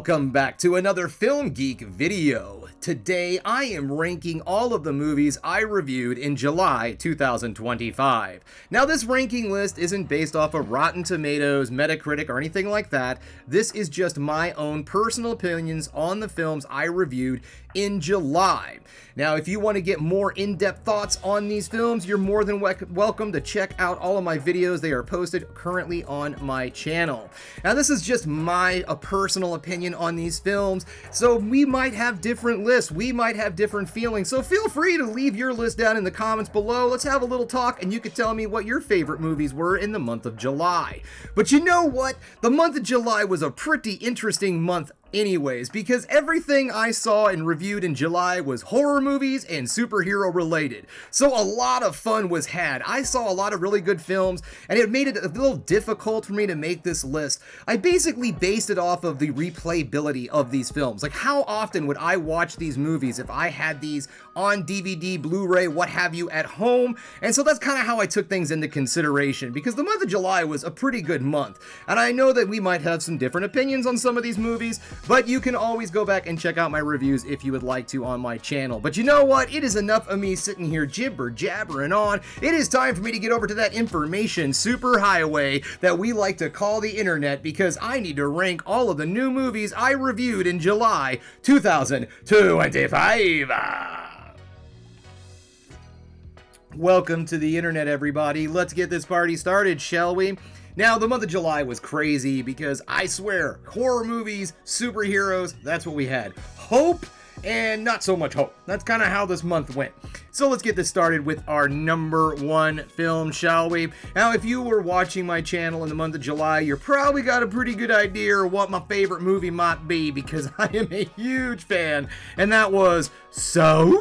Welcome back to another Film Geek video. Today I am ranking all of the movies I reviewed in July 2025. Now this ranking list isn't based off of Rotten Tomatoes, Metacritic, or anything like that. This is just my own personal opinions on the films I reviewed in July. Now if you want to get more in-depth thoughts on these films, you're more than welcome to check out all of my videos. They are posted currently on my channel. Now this is just my personal opinion on these films, so we might have different lists, we might have different feelings, so feel free to leave your list down in the comments below. Let's have a little talk and you can tell me what your favorite movies were in the month of July. But you know what? The month of July was a pretty interesting month anyways, because everything I saw and reviewed in July was horror movies and superhero related. So a lot of fun was had. I saw a lot of really good films, and it made it a little difficult for me to make this list. I basically based it off of the replayability of these films. Like, how often would I watch these movies if I had these on DVD, Blu-ray, what have you, at home? And so that's kind of how I took things into consideration, because the month of July was a pretty good month. And I know that we might have some different opinions on some of these movies, but you can always go back and check out my reviews if you would like to on my channel. But you know what? It is enough of me sitting here jibber-jabbering on. It is time for me to get over to that information superhighway that we like to call the internet, because I need to rank all of the new movies I reviewed in July 2025. Welcome to the internet, everybody. Let's get this party started, shall we? Now, the month of July was crazy because I swear, horror movies, superheroes, that's what we had. Hope and not so much hope. That's kind of how this month went. So let's get this started with our number one film, shall we? Now, if you were watching my channel in the month of July, you probably got a pretty good idea of what my favorite movie might be, because I am a huge fan, and that was Superman.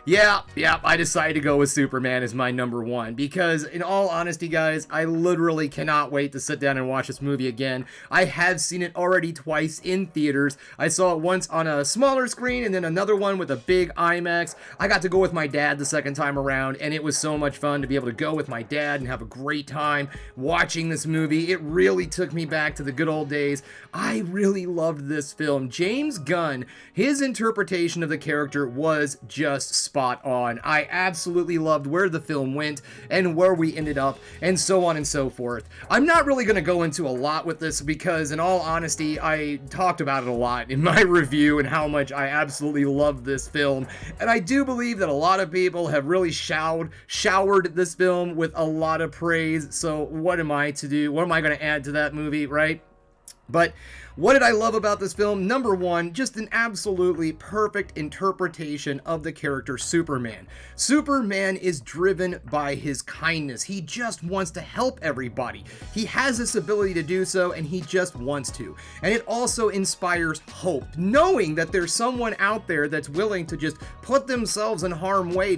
Yeah, I decided to go with Superman as my number one, because in all honesty, guys, I literally cannot wait to sit down and watch this movie again. I have seen it already twice in theaters. I saw it once on a smaller screen and then another one with a big IMAX. I got to go with my dad the second time around, and it was so much fun to be able to go with my dad and have a great time watching this movie. It really took me back to the good old days. I really loved this film. James Gunn, his interpretation of the character was just spot on. I absolutely loved where the film went and where we ended up, and so on and so forth. I'm not really going to go into a lot with this because, in all honesty, I talked about it a lot in my review and how much I absolutely loved this film. And I do believe that a lot of people have really showered this film with a lot of praise. So what am I to do? What am I going to add to that movie, right? But what did I love about this film? Number one, just an absolutely perfect interpretation of the character Superman. Superman is driven by his kindness. He just wants to help everybody. He has this ability to do so, and he just wants to. And it also inspires hope, knowing that there's someone out there that's willing to just put themselves in harm's way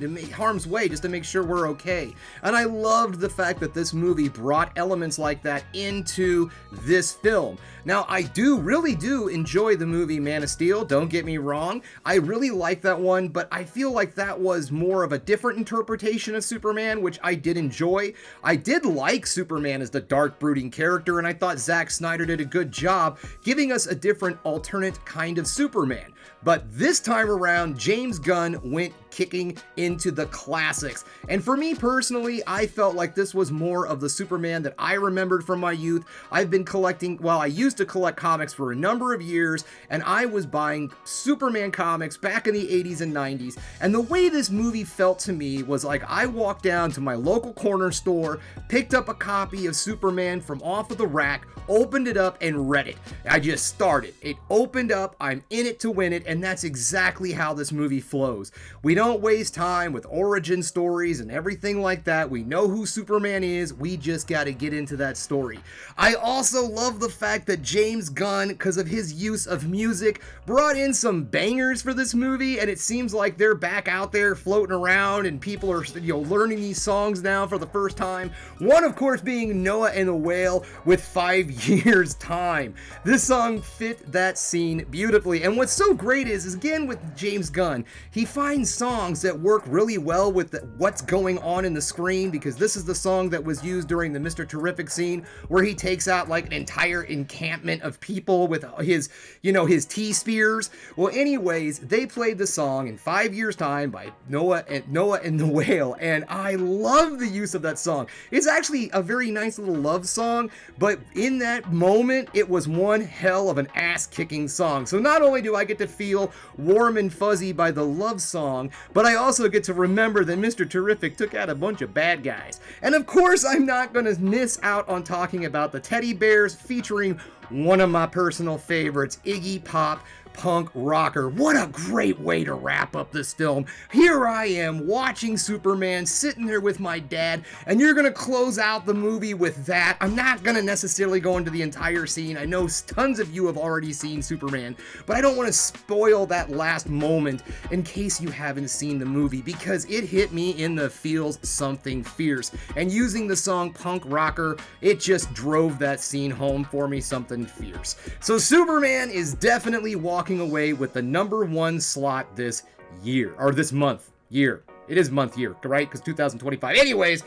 just to make sure we're okay. And I loved the fact that this movie brought elements like that into this film. Now, I really do enjoy the movie Man of Steel, don't get me wrong. I really like that one, but I feel like that was more of a different interpretation of Superman, which I did enjoy. I did like Superman as the dark, brooding character, and I thought Zack Snyder did a good job giving us a different, alternate kind of Superman. But this time around, James Gunn went kicking into the classics. And for me personally, I felt like this was more of the Superman that I remembered from my youth. I've been collecting, well, I used to collect comics for a number of years, and I was buying Superman comics back in the 80s and 90s. And the way this movie felt to me was like I walked down to my local corner store, picked up a copy of Superman from off of the rack, opened it up, and read it. I just started. It opened up, I'm in it to win it, and that's exactly how this movie flows. We don't waste time with origin stories and everything like that. We know who Superman is. We just got to get into that story. I also love the fact that James Gunn, because of his use of music, brought in some bangers for this movie, and it seems like they're back out there floating around, and people are, learning these songs now for the first time. One, of course, being Noah and the Whale with 5 Years Time. This song fit that scene beautifully, and what's so great is again with James Gunn, he finds songs that work really well with what's going on in the screen, because this is the song that was used during the Mr. Terrific scene where he takes out like an entire encampment of people with his T-spears. Well, anyways, they played the song in 5 years' time by Noah and the Whale, and I love the use of that song. It's actually a very nice little love song, but in that moment, it was one hell of an ass-kicking song. So not only do I get to feel warm and fuzzy by the love song, but I also get to remember that Mr. Terrific took out a bunch of bad guys. And of course, I'm not going to miss out on talking about the Teddy Bears featuring one of my personal favorites, Iggy Pop, Punk Rocker. What a great way to wrap up this film. Here I am watching Superman, sitting there with my dad, and you're gonna close out the movie with that. I'm not gonna necessarily go into the entire scene. I know tons of you have already seen Superman, but I don't want to spoil that last moment in case you haven't seen the movie, because it hit me in the feels something fierce. And using the song Punk Rocker, it just drove that scene home for me, something fierce. So Superman is definitely walking away with the #1 slot this year, or this month, year. It is month year, right? Because 2025. Anyways,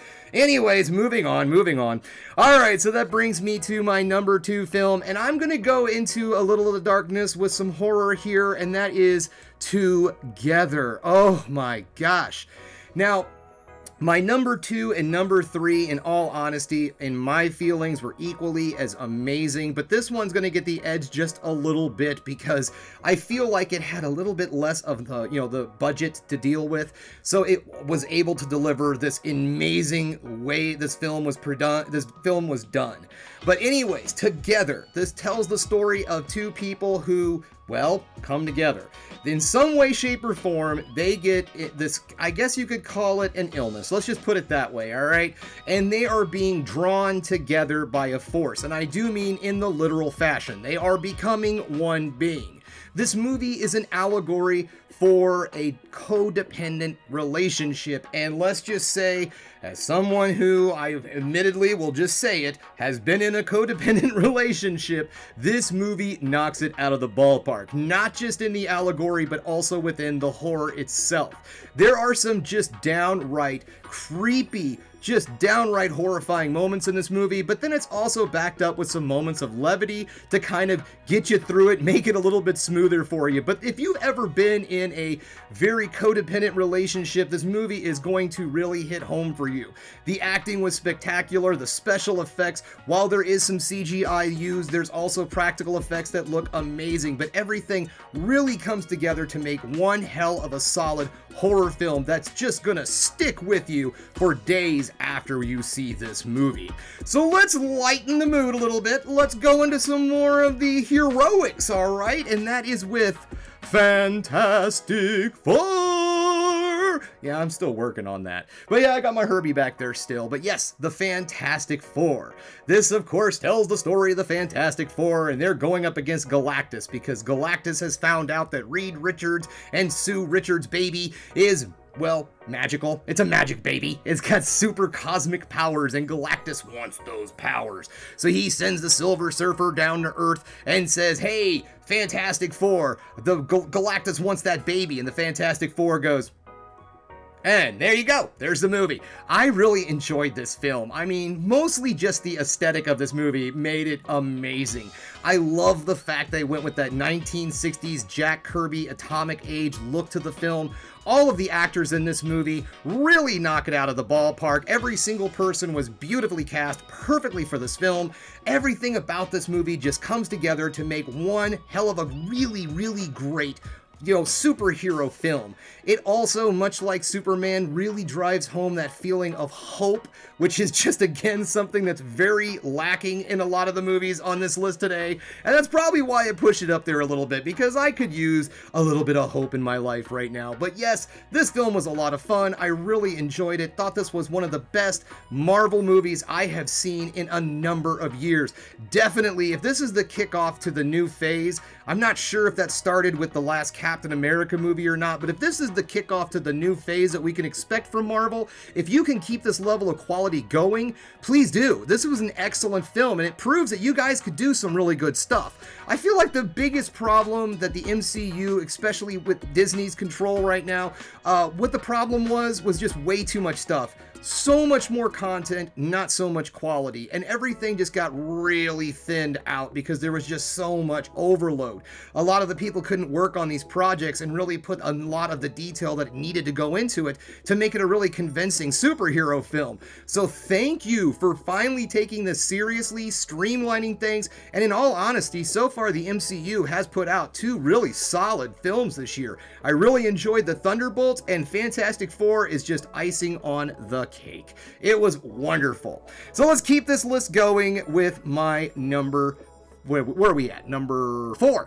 moving on. All right, so that brings me to my #2 film, and I'm going to go into a little of the darkness with some horror here, and that is Together. Oh my gosh. Now, my #2 and #3, in all honesty, in my feelings, were equally as amazing, but this one's going to get the edge just a little bit because I feel like it had a little bit less of the budget to deal with, so it was able to deliver this amazing way this film was done. But anyways, Together. This tells the story of two people who, well, come together. In some way, shape, or form, they get this, I guess you could call it an illness. Let's just put it that way, all right? And they are being drawn together by a force. And I do mean in the literal fashion. They are becoming one being. This movie is an allegory for a codependent relationship, and let's just say, as someone who, I admittedly will just say it, has been in a codependent relationship, this movie knocks it out of the ballpark. Not just in the allegory, but also within the horror itself. There are some just downright creepy, just downright horrifying moments in this movie, but then it's also backed up with some moments of levity to kind of get you through it, make it a little bit smoother for you. But if you've ever been in a very codependent relationship, this movie is going to really hit home for you. The acting was spectacular, the special effects, while there is some CGI used, there's also practical effects that look amazing, but everything really comes together to make one hell of a solid horror film that's just gonna stick with you for days after you see this movie. So let's lighten the mood a little bit. Let's go into some more of the heroics, all right? And that is with Fantastic Four. Yeah, I'm still working on that. But yeah, I got my Herbie back there still. But yes, the Fantastic Four. This, of course, tells the story of the Fantastic Four, and they're going up against Galactus because Galactus has found out that Reed Richards and Sue Richards' baby is, well, magical. It's a magic baby. It's got super cosmic powers, and Galactus wants those powers. So he sends the Silver Surfer down to Earth and says, hey, Fantastic Four, the Galactus wants that baby. And the Fantastic Four goes, and there you go. There's the movie. I really enjoyed this film. I mean, mostly just the aesthetic of this movie made it amazing. I love the fact they went with that 1960s Jack Kirby Atomic Age look to the film. All of the actors in this movie really knock it out of the ballpark. Every single person was beautifully cast perfectly for this film. Everything about this movie just comes together to make one hell of a really, really great superhero film. It also, much like Superman, really drives home that feeling of hope, which is just, again, something that's very lacking in a lot of the movies on this list today. And that's probably why I pushed it up there a little bit, because I could use a little bit of hope in my life right now. But yes, this film was a lot of fun. I really enjoyed it. Thought this was one of the best Marvel movies I have seen in a number of years. Definitely, if this is the kickoff to the new phase, I'm not sure if that started with the last Captain America movie or not, but if this is the kickoff to the new phase that we can expect from Marvel, if you can keep this level of quality going, please do. This was an excellent film, and it proves that you guys could do some really good stuff. I feel like the biggest problem that the MCU, especially with Disney's control right now, what the problem was just way too much stuff. So much more content, not so much quality, and everything just got really thinned out because there was just so much overload. A lot of the people couldn't work on these projects and really put a lot of the detail that needed to go into it to make it a really convincing superhero film. So thank you for finally taking this seriously, streamlining things, and in all honesty, so far the MCU has put out 2 really solid films this year. I really enjoyed the Thunderbolts, and Fantastic Four is just icing on the cake. It was wonderful. So let's keep this list going with my where are we at? Number four,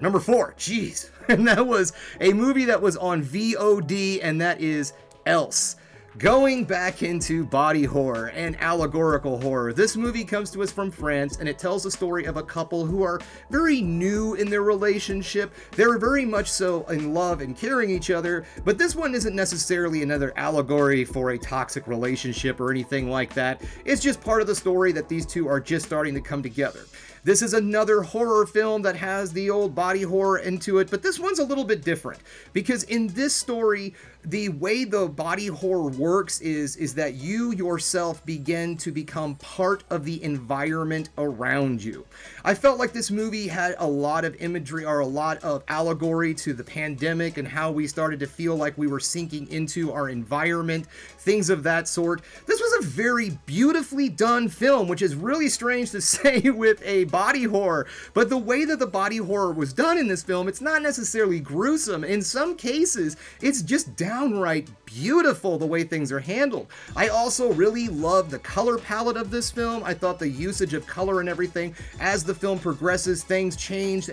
jeez. And that was a movie that was on VOD, and that is Else. Going back into body horror and allegorical horror, this movie comes to us from France, and it tells the story of a couple who are very new in their relationship. They're very much so in love and caring each other, but this one isn't necessarily another allegory for a toxic relationship or anything like that. It's just part of the story that these two are just starting to come together. This is another horror film that has the old body horror into it, but this one's a little bit different because in this story, the way the body horror works is that you yourself begin to become part of the environment around you. I felt like this movie had a lot of imagery or a lot of allegory to the pandemic and how we started to feel like we were sinking into our environment, things of that sort. This was a very beautifully done film, which is really strange to say with a body horror, but the way that the body horror was done in this film, it's not necessarily gruesome. In some cases, it's just downright beautiful the way things are handled. I also really love the color palette of this film. I thought the usage of color and everything, as the film progresses, things change.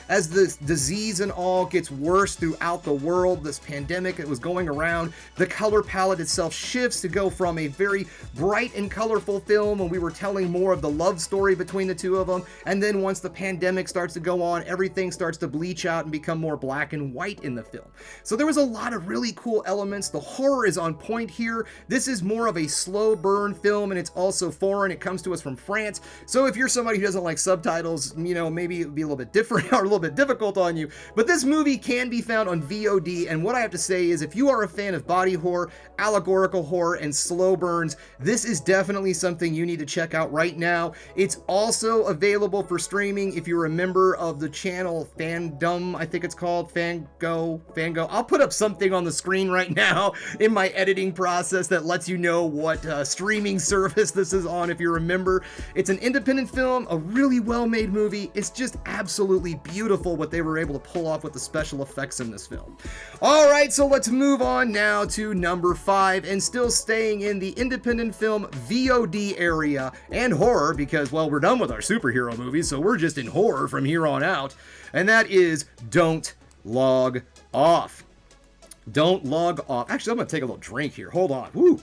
As this disease and all gets worse throughout the world, this pandemic that was going around, the color palette itself shifts to go from a very bright and colorful film when we were telling more of the love story between the two of them, and then once the pandemic starts to go on, everything starts to bleach out and become more black and white in the film. So there was a lot of really cool elements. The horror is on point here. This is more of a slow burn film, and it's also foreign. It comes to us from France. So if you're somebody who doesn't like subtitles, maybe it would be a little bit different or a little bit difficult on you. But this movie can be found on VOD, and what I have to say is if you are a fan of body horror, allegorical horror, and slow burns, this is definitely something you need to check out right now. It's also available for streaming if you're a member of the channel Fandom, I think it's called, Fango. I'll put up something on the screen right now in my editing process that lets you know what streaming service this is on if you're a member. It's an independent film, a really well-made movie. It's just absolutely beautiful what they were able to pull off with the special effects in this film. All right, so let's move on now to number 5, and still staying in the independent film VOD area and horror because, well, we're done with our superhero movies, so we're just in horror from here on out, and that is Don't Log Off. Don't Log Off. Actually, I'm going to take a little drink here. Hold on. Woo!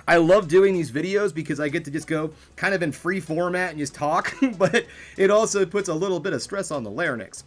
I love doing these videos because I get to just go kind of in free format and just talk, but it also puts a little bit of stress on the larynx.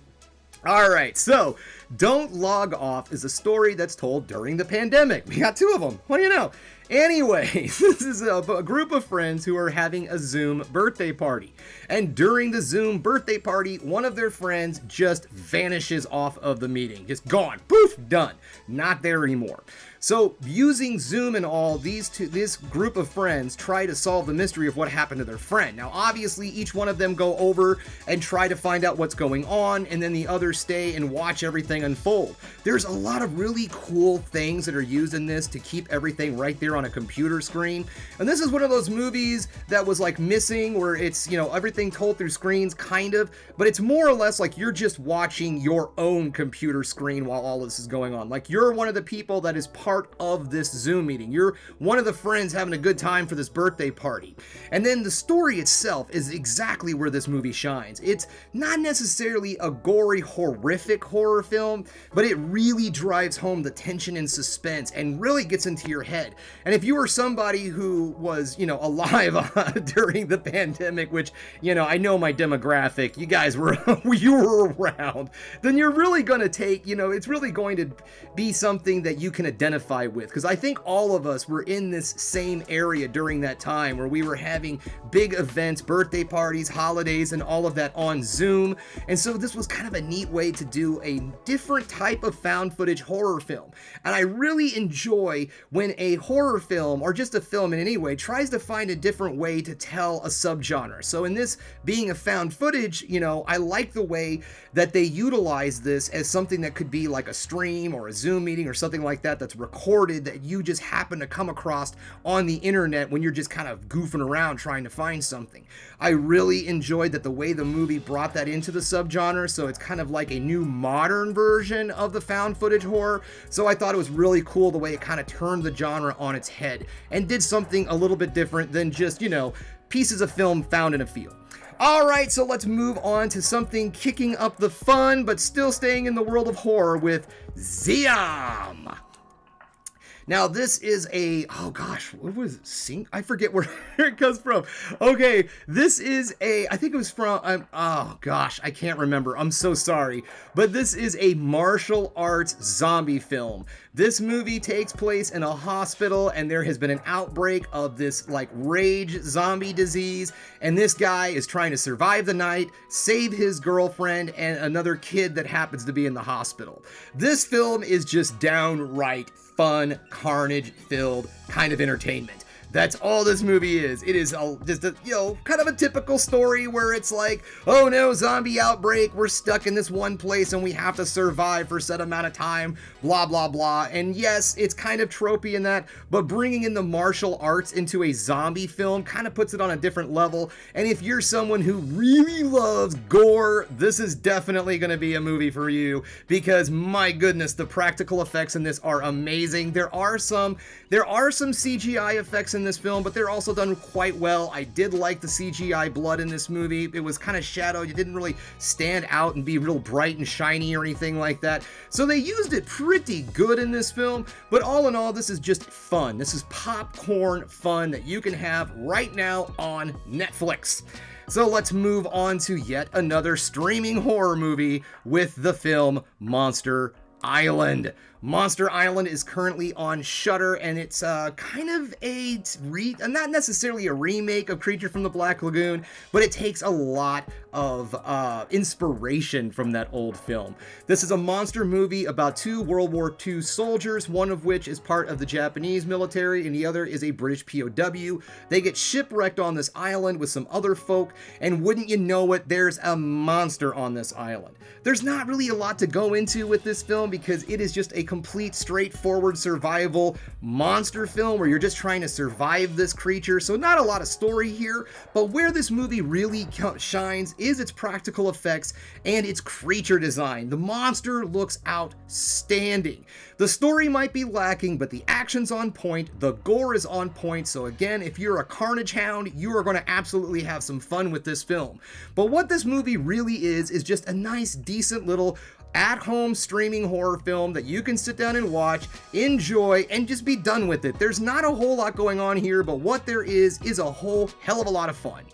All right, so Don't Log Off is a story that's told during the pandemic. We got 2 of them. What do you know? Anyway, this is a group of friends who are having a Zoom birthday party. And during the Zoom birthday party, one of their friends just vanishes off of the meeting. Just gone. Poof, done. Not there anymore. So using Zoom and all, this group of friends try to solve the mystery of what happened to their friend. Now, obviously, each one of them go over and try to find out what's going on, and then the others stay and watch everything unfold. There's a lot of really cool things that are used in this to keep everything right there on a computer screen. And this is one of those movies that was like missing, where it's, everything told through screens, kind of, but it's more or less like you're just watching your own computer screen while all this is going on. Like you're one of the people that is part of this Zoom meeting. You're one of the friends having a good time for this birthday party. And then the story itself is exactly where this movie shines. It's not necessarily a gory, horrific horror film, but it really drives home the tension and suspense and really gets into your head. And if you were somebody who was, alive during the pandemic, which, I know my demographic, you guys were, you were around, then you're really going to take, it's really going to be something that you can identify identify with, because I think all of us were in this same area during that time where we were having big events, birthday parties, holidays, and all of that on Zoom. And so this was kind of a neat way to do a different type of found footage horror film. And I really enjoy when a horror film, or just a film in any way, tries to find a different way to tell a subgenre. So in this being a found footage, you know, I like the way that they utilize this as something that could be like a stream or a Zoom meeting or something like that that's recorded, that you just happen to come across on the internet when you're just kind of goofing around trying to find something. I really enjoyed that the way the movie brought that into the subgenre, so it's kind of like a new modern version of the found footage horror. So I thought it was really cool the way it kind of turned the genre on its head and did something a little bit different than just, you know, pieces of film found in a field. Alright, so let's move on to something kicking up the fun, but still staying in the world of horror with Xiam. Now, this is a, oh gosh, what was it? I forget where it comes from. Okay, this is a, I think it was from, oh gosh, I can't remember. I'm so sorry. But this is a martial arts zombie film. This movie takes place in a hospital, and there has been an outbreak of this like rage zombie disease, and this guy is trying to survive the night, save his girlfriend and another kid that happens to be in the hospital. This film is just downright fun, carnage-filled kind of entertainment. That's all this movie is. It is just a, you know, kind of a typical story where it's like, oh no, zombie outbreak, we're stuck in this one place and we have to survive for a set amount of time, blah, blah, blah. And yes, it's kind of tropey in that, but bringing in the martial arts into a zombie film kind of puts it on a different level. And if you're someone who really loves gore, this is definitely going to be a movie for you, because my goodness, the practical effects in this are amazing. There are some CGI effects in this film, but they're also done quite well. I did like the CGI blood in this movie. It was kind of shadowed. It didn't really stand out and be real bright and shiny or anything like that. So they used it pretty good in this film, but all in all, this is just fun. This is popcorn fun that you can have right now on Netflix. So let's move on to yet another streaming horror movie with the film Monster Island. Monster Island is currently on Shudder, and it's kind of a not necessarily a remake of Creature from the Black Lagoon, but it takes a lot of inspiration from that old film. This is a monster movie about two World War II soldiers, one of which is part of the Japanese military and the other is a British POW. They get shipwrecked on this island with some other folk, and wouldn't you know it, there's a monster on this island. There's not really a lot to go into with this film because it is just a complete straightforward survival monster film where you're just trying to survive this creature, so not a lot of story here. But where this movie really shines is its practical effects and its creature design. The monster looks outstanding. The story might be lacking, but the action's on point, the gore is on point, so again, if you're a carnage hound, you are going to absolutely have some fun with this film. But what this movie really is just a nice, decent little at-home streaming horror film that you can sit down and watch, enjoy, and just be done with it. There's not a whole lot going on here, but what there is a whole hell of a lot of fun.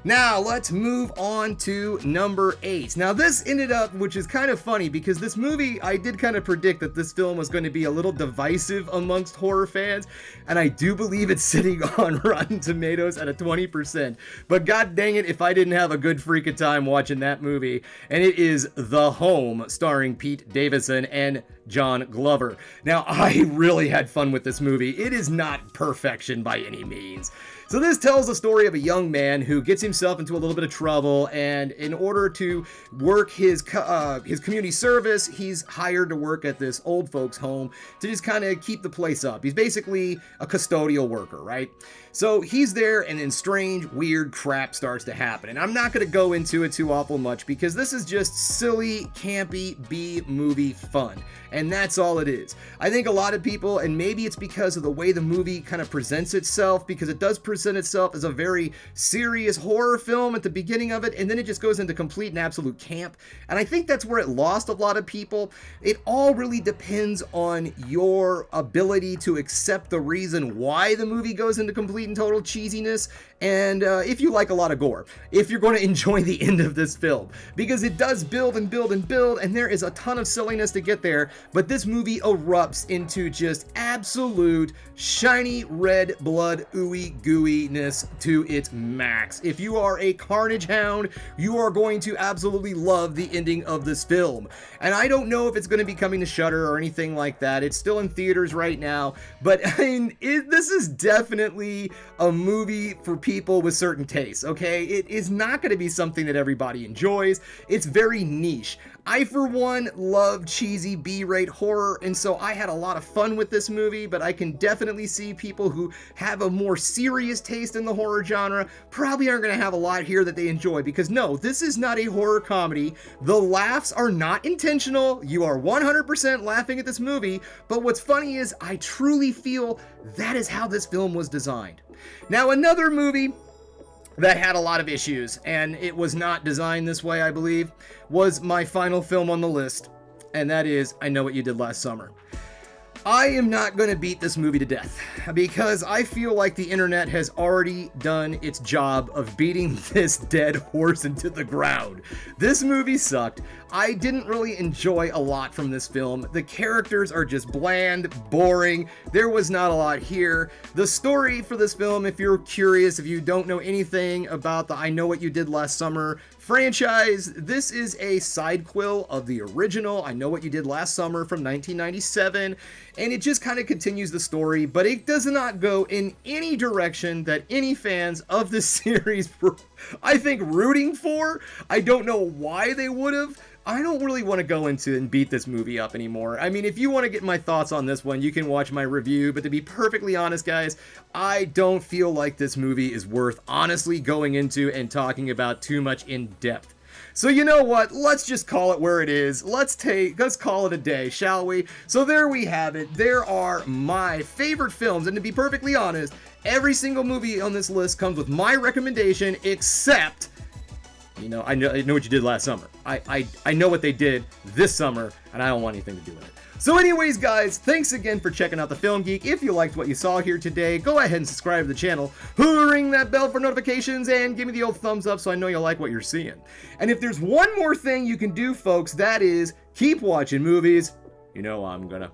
Now, let's move on to number 8. Now, this ended up, which is kind of funny, because this movie, I did kind of predict that this film was going to be a little divisive amongst horror fans, and I do believe it's sitting on Rotten Tomatoes at a 20%. But god dang it if I didn't have a good freaking time watching that movie, and it is The Home, starring Pete Davidson and John Glover. Now, I really had fun with this movie. It is not perfection by any means. So this tells the story of a young man who gets himself into a little bit of trouble, and in order to work his community service, he's hired to work at this old folks home to just kind of keep the place up. He's basically a custodial worker, right? So he's there, and then strange, weird crap starts to happen. And I'm not going to go into it too awful much because this is just silly, campy B-movie fun. And that's all it is. I think a lot of people, and maybe it's because of the way the movie kind of presents itself, because it does present present itself as a very serious horror film at the beginning of it, and then it just goes into complete and absolute camp. And I think that's where it lost a lot of people. It all really depends on your ability to accept the reason why the movie goes into complete and total cheesiness, and if you like a lot of gore, if you're going to enjoy the end of this film, because it does build and build and build, and there is a ton of silliness to get there, but this movie erupts into just absolute shiny red blood ooey gooiness to its max. If you are a Carnage hound, you are going to absolutely love the ending of this film. And I don't know if it's going to be coming to Shudder or anything like that. It's still in theaters right now, but I mean, this is definitely a movie for people with certain tastes, okay? It is not going to be something that everybody enjoys. It's very niche. I, for one, love cheesy B-rate horror, and so I had a lot of fun with this movie, but I can definitely see people who have a more serious taste in the horror genre probably aren't going to have a lot here that they enjoy, because no, this is not a horror comedy. The laughs are not intentional. You are 100% laughing at this movie, but what's funny is I truly feel that is how this film was designed. Now, another movie that had a lot of issues, and it was not designed this way, I believe, was my final film on the list, and that is I Know What You Did Last Summer. I am not going to beat this movie to death, because I feel like the internet has already done its job of beating this dead horse into the ground. This movie sucked. I didn't really enjoy a lot from this film. The characters are just bland, boring. There was not a lot here. The story for this film, if you're curious, if you don't know anything about the I Know What You Did Last Summer franchise, this is a sidequel of the original I Know What You Did Last Summer from 1997, and it just kind of continues the story, but it does not go in any direction that any fans of this series were, I think, rooting for. I don't know why they would have. I don't really want to go into and beat this movie up anymore. I mean, if you want to get my thoughts on this one, you can watch my review, but to be perfectly honest, guys, I don't feel like this movie is worth honestly going into and talking about too much in depth. So you know what? Let's just call it where it is. Let's call it a day, shall we? So there we have it. There are my favorite films, and to be perfectly honest, every single movie on this list comes with my recommendation, except, you know, I know what you did last summer. I know what they did this summer, and I don't want anything to do with it. So anyways, guys, thanks again for checking out The Film Geek. If you liked what you saw here today, go ahead and subscribe to the channel, ring that bell for notifications, and give me the old thumbs up so I know you like what you're seeing. And if there's one more thing you can do, folks, that is keep watching movies. You know I'm gonna.